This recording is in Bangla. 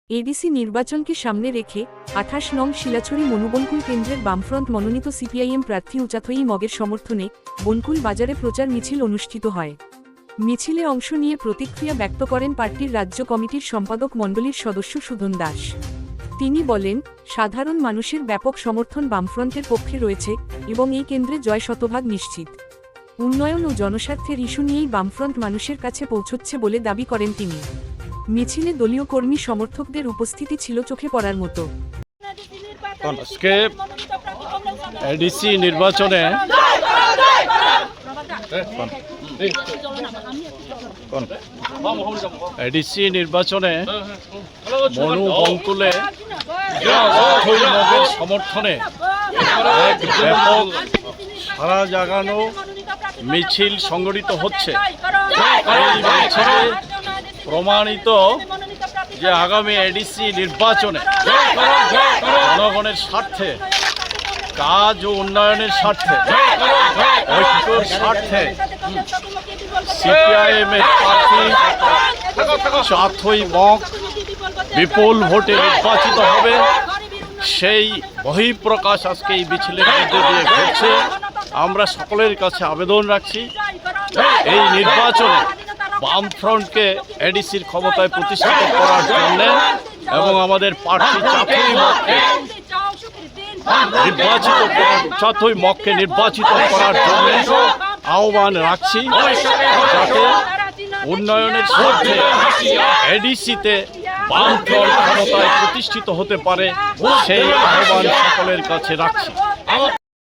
এডিসি নির্বাচনকে সামনে রেখে ২৮ নং শিলাছড়ি মনুবনকুল কেন্দ্রের বামফ্রন্ট মনোনীত সিপিআইএম প্রার্থী উচাথই মগের সমর্থনে বনকুল বাজারে প্রচার মিছিল অনুষ্ঠিত হয়। মিছিলে অংশ নিয়ে প্রতিক্রিয়া ব্যক্ত করেন পার্টির রাজ্য কমিটির সম্পাদক মণ্ডলীর সদস্য সুধন দাস। তিনি বলেন, সাধারণ মানুষের ব্যাপক সমর্থন বামফ্রন্টের পক্ষে রয়েছে এবং এই কেন্দ্রে জয় শতভাগ নিশ্চিত। উন্নয়ন ও জনস্বার্থের ইস্যু নিয়েই বামফ্রন্ট মানুষের কাছে পৌঁছচ্ছে বলে দাবি করেন তিনি। মিছিলে দলীয় কর্মী সমর্থকদের উপস্থিতি ছিল চোখে পড়ার মতো। আজকে এডিসি নির্বাচনে মনু বনকুলে মগের সমর্থনে এক ব্যাপক সারা জাগানো মিছিল সংগঠিত হচ্ছে। এই মিছিলে প্রমাণিত যে আগামী এডিসি নির্বাচনে জনগণের স্বার্থে, কাজ ও উন্নয়নের স্বার্থে, ঐক্যের স্বার্থে সিপিআইএম এর প্রার্থী উচাথই মগ বিপুল ভোটে নির্বাচিত হবে, সেই বহিঃপ্রকাশ আজকে এই মিছিলের মধ্যে দিয়ে ঘটছে। আমরা সকলের কাছে আবেদন রাখছি, এই নির্বাচনে বামফ্রন্টকে এডিসির ক্ষমতায় প্রতিষ্ঠিত করার জন্য এবং আমাদের প্রার্থী উচাথই মগকে নির্বাচিত করার জন্য আহ্বান রাখছি, যাতে উন্নয়নের স্বার্থে এডিসিতে বামফ্রন্ট ক্ষমতায় প্রতিষ্ঠিত হতে পারে, সেই আহ্বান সকলের কাছে রাখছি।